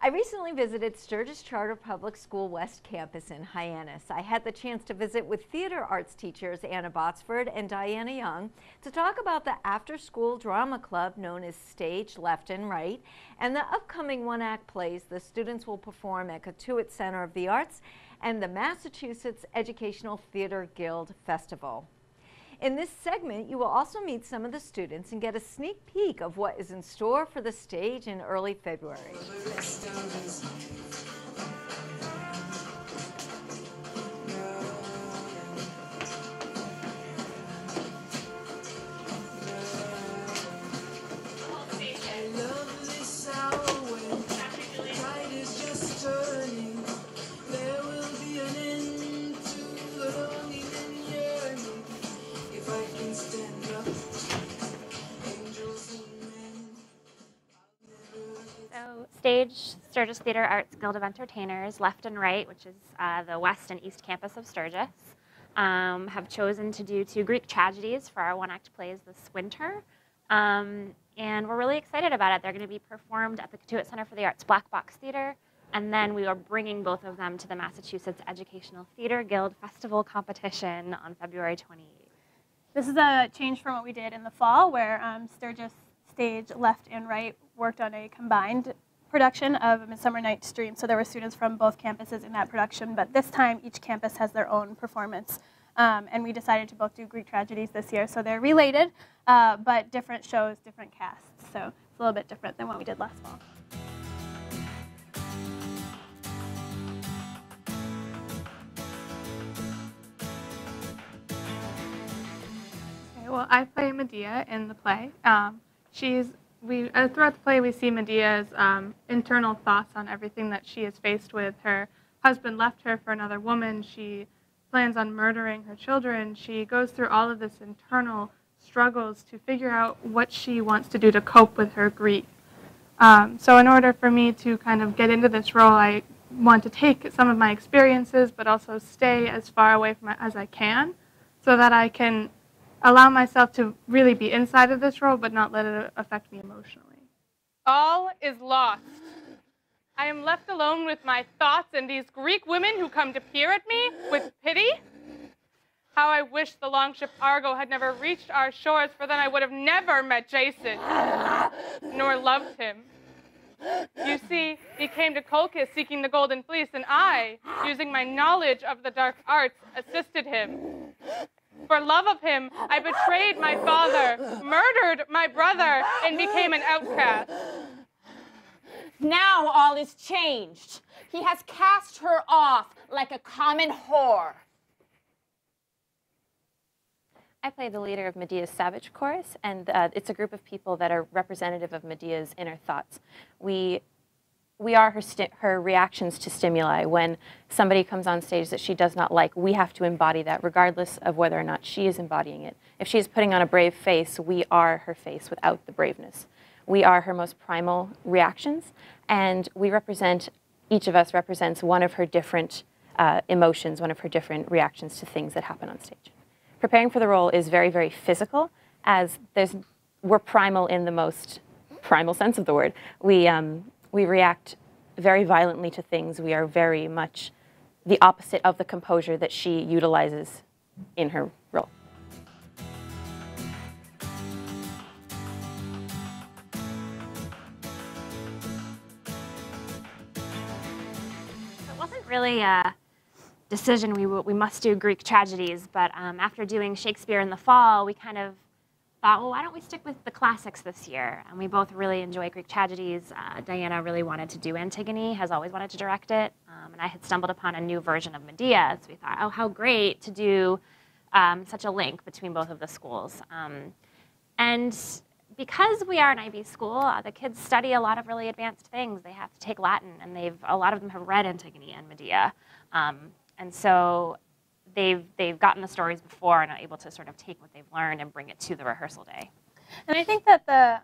I recently visited Sturgis Charter Public School West Campus in Hyannis. I had the chance to visit with theater arts teachers Anna Botsford and Diana Young to talk about the after-school drama club known as S.T.A.G.E Left and Right and the upcoming one-act plays the students will perform at Cotuit Center of the Arts and the Massachusetts Educational Theater Guild Festival. In this segment, you will also meet some of the students and get a sneak peek of what is in store for the stage in early February. So S.T.A.G.E, Sturgis Theater Arts Guild of Entertainers, Left and Right, which is the west and east campus of Sturgis, have chosen to do 2 Greek tragedies for our one-act plays this winter. And we're really excited about it. They're going to be performed at the Cotuit Center for the Arts Black Box Theater, and then we are bringing both of them to the Massachusetts Educational Theater Guild Festival competition on February 28th. This is a change from what we did in the fall, where Sturgis S.T.A.G.E Left and Right worked on a combined production of A Midsummer Night's Dream. So there were students from both campuses in that production, but this time each campus has their own performance. And we decided to both do Greek tragedies this year. So they're related, but different shows, different casts. So it's a little bit different than what we did last fall. Okay, well, I play Medea in the play. Throughout the play, we see Medea's internal thoughts on everything that she is faced with. Her husband left her for another woman. She plans on murdering her children. She goes through all of this internal struggles to figure out what she wants to do to cope with her grief. So in order for me to kind of get into this role, I want to take some of my experiences, but also stay as far away from it as I can, so that I can allow myself to really be inside of this role, but not let it affect me emotionally. All is lost. I am left alone with my thoughts and these Greek women who come to peer at me with pity. How I wish the longship Argo had never reached our shores, for then I would have never met Jason, nor loved him. You see, he came to Colchis seeking the golden fleece, and I, using my knowledge of the dark arts, assisted him. For love of him, I betrayed my father, murdered my brother, and became an outcast. Now all is changed. He has cast her off like a common whore. I play the leader of Medea's Savage Chorus, and it's a group of people that are representative of Medea's inner thoughts. We are her reactions to stimuli. When somebody comes on stage that she does not like, we have to embody that regardless of whether or not she is embodying it. If she is putting on a brave face, we are her face without the braveness. We are her most primal reactions, and we represent, each of us represents one of her different emotions, one of her different reactions to things that happen on stage. Preparing for the role is very, very physical, as we're primal in the most primal sense of the word. We react very violently to things. We are very much the opposite of the composure that she utilizes in her role. It wasn't really a decision we must do Greek tragedies, but after doing Shakespeare in the fall, we kind of thought, well, why don't we stick with the classics this year? And we both really enjoy Greek tragedies. Diana really wanted to do Antigone, has always wanted to direct it, and I had stumbled upon a new version of Medea, so we thought, oh, how great to do such a link between both of the schools. And because we are an IB school, the kids study a lot of really advanced things. They have to take Latin, and a lot of them have read Antigone and Medea. And so they've gotten the stories before and are able to sort of take what they've learned and bring it to the rehearsal day. And I think that the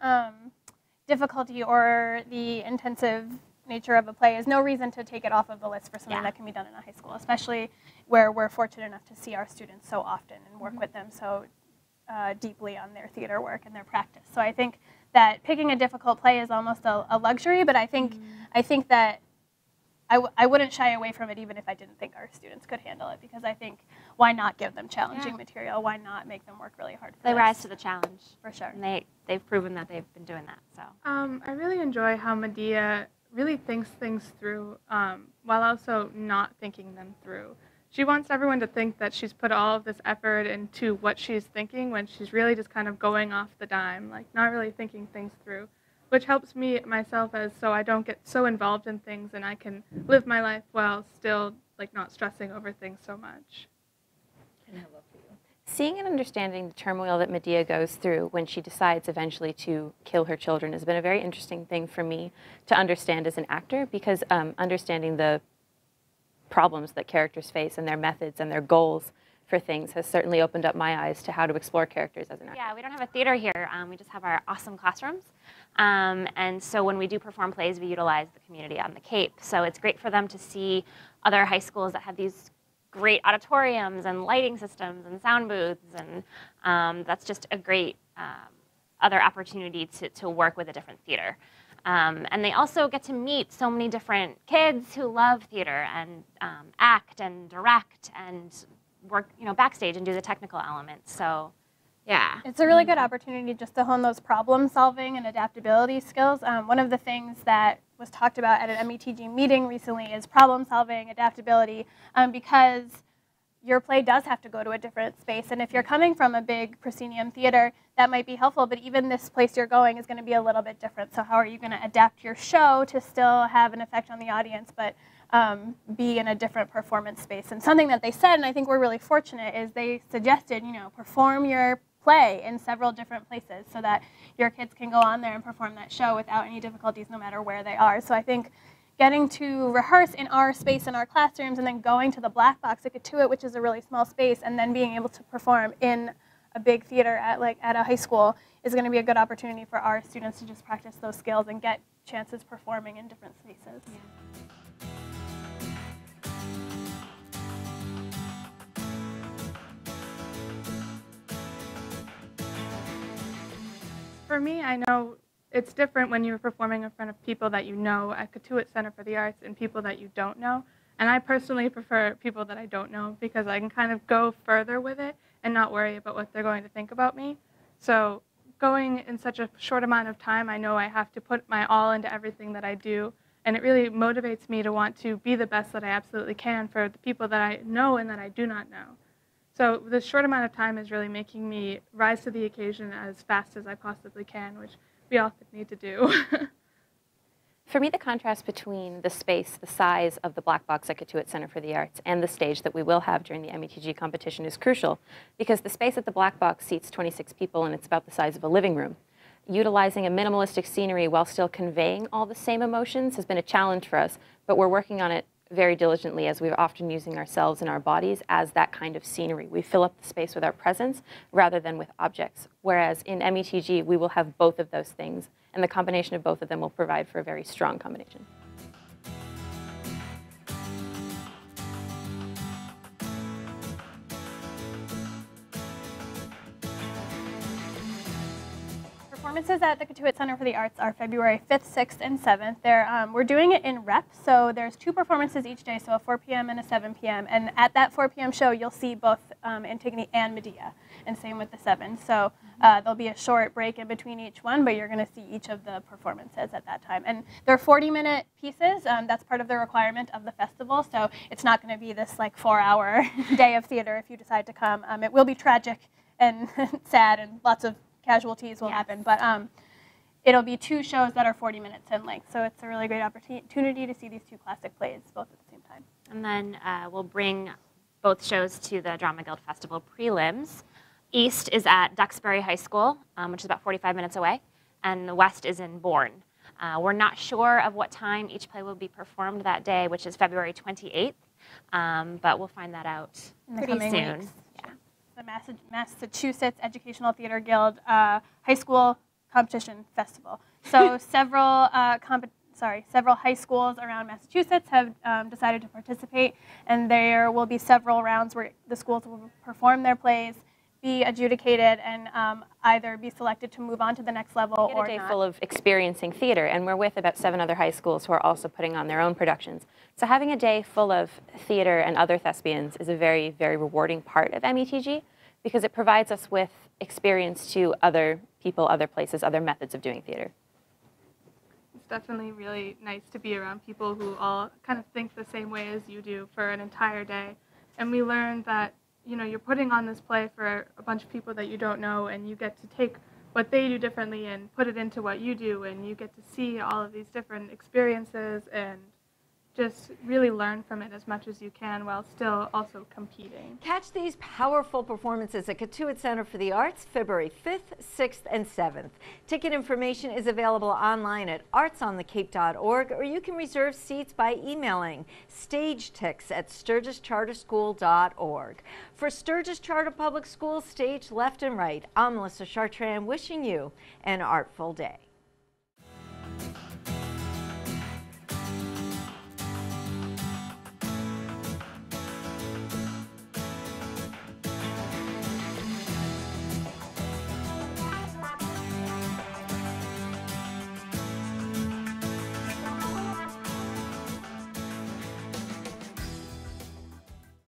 difficulty or the intensive nature of a play is no reason to take it off of the list for something that can be done in a high school, especially where we're fortunate enough to see our students so often and work with them so deeply on their theater work and their practice. So I think that picking a difficult play is almost a luxury, but I think I think that I wouldn't shy away from it even if I didn't think our students could handle it, because I think why not give them challenging material? Why not make them work really hard for They this? rise to the challenge. For sure. And they've proven that they've been doing that. So I really enjoy how Medea really thinks things through while also not thinking them through. She wants everyone to think that she's put all of this effort into what she's thinking when she's really just kind of going off the dime, like not really thinking things through, which helps me myself so I don't get so involved in things and I can live my life while still like not stressing over things so much. Seeing and understanding the turmoil that Medea goes through when she decides eventually to kill her children has been a very interesting thing for me to understand as an actor, because understanding the problems that characters face and their methods and their goals for things has certainly opened up my eyes to how to explore characters as an actor. yeah, we don't have a theater here. We just have our awesome classrooms. And so when we do perform plays, we utilize the community on the Cape. So it's great for them to see other high schools that have these great auditoriums and lighting systems and sound booths, and that's just a great other opportunity to work with a different theater. And they also get to meet so many different kids who love theater and act and direct and work, backstage and do the technical elements. So, yeah. It's a really good opportunity just to hone those problem solving and adaptability skills. One of the things that was talked about at an METG meeting recently is problem solving, adaptability, because your play does have to go to a different space. And if you're coming from a big proscenium theater, that might be helpful, but even this place you're going is going to be a little bit different. So how are you going to adapt your show to still have an effect on the audience, but be in a different performance space? And something that they said, and I think we're really fortunate, is they suggested, perform your play in several different places so that your kids can go on there and perform that show without any difficulties no matter where they are. So I think getting to rehearse in our space in our classrooms and then going to the black box at Cotuit, which is a really small space, and then being able to perform in a big theater at a high school is going to be a good opportunity for our students to just practice those skills and get chances performing in different spaces. Yeah. For me, I know it's different when you're performing in front of people that you know at Cotuit Center for the Arts and people that you don't know. And I personally prefer people that I don't know because I can kind of go further with it and not worry about what they're going to think about me. So going in such a short amount of time, I know I have to put my all into everything that I do. And it really motivates me to want to be the best that I absolutely can for the people that I know and that I do not know. So this short amount of time is really making me rise to the occasion as fast as I possibly can, which we all need to do. For me, the contrast between the space, the size of the black box at Cotuit Center for the Arts and the stage that we will have during the METG competition is crucial, because the space at the black box seats 26 people and it's about the size of a living room. Utilizing a minimalistic scenery while still conveying all the same emotions has been a challenge for us, but we're working on it very diligently, as we're often using ourselves and our bodies as that kind of scenery. We fill up the space with our presence rather than with objects, whereas in METG we will have both of those things, and the combination of both of them will provide for a very strong combination. Performances at the Cotuit Center for the Arts are February 5th, 6th, and 7th. We're doing it in rep, so there's 2 performances each day, so a 4 p.m. and a 7 p.m. And at that 4 p.m. show, you'll see both Antigone and Medea, and same with the 7. So there'll be a short break in between each one, but you're going to see each of the performances at that time. And they're 40-minute pieces. That's part of the requirement of the festival, so it's not going to be this 4-hour day of theater if you decide to come. It will be tragic and sad, and lots of casualties will happen, but it'll be 2 shows that are 40 minutes in length, so it's a really great opportunity to see these 2 classic plays both at the same time. And then we'll bring both shows to the Drama Guild Festival prelims. East is at Duxbury High School, which is about 45 minutes away, and the West is in Bourne. We're not sure of what time each play will be performed that day, which is February 28th, but we'll find that out pretty soon. Weeks. The Massachusetts Educational Theater Guild High School Competition Festival. So several high schools around Massachusetts have decided to participate, and there will be several rounds where the schools will perform their plays be adjudicated and either be selected to move on to the next level We get or a day not. full of experiencing theater, and we're with about 7 other high schools who are also putting on their own productions. So having a day full of theater and other thespians is a very, very rewarding part of METG because it provides us with experience to other people, other places, other methods of doing theater. It's definitely really nice to be around people who all kind of think the same way as you do for an entire day. And we learned that, you know, you're putting on this play for a bunch of people that you don't know, and you get to take what they do differently and put it into what you do, and you get to see all of these different experiences and just really learn from it as much as you can while still also competing. Catch these powerful performances at Cotuit Center for the Arts February 5th, 6th, and 7th. Ticket information is available online at artsonthecape.org, or you can reserve seats by emailing stagetix@sturgischarterschool.org. For Sturgis Charter Public Schools, Stage Left and Right, I'm Melissa Chartrand wishing you an artful day.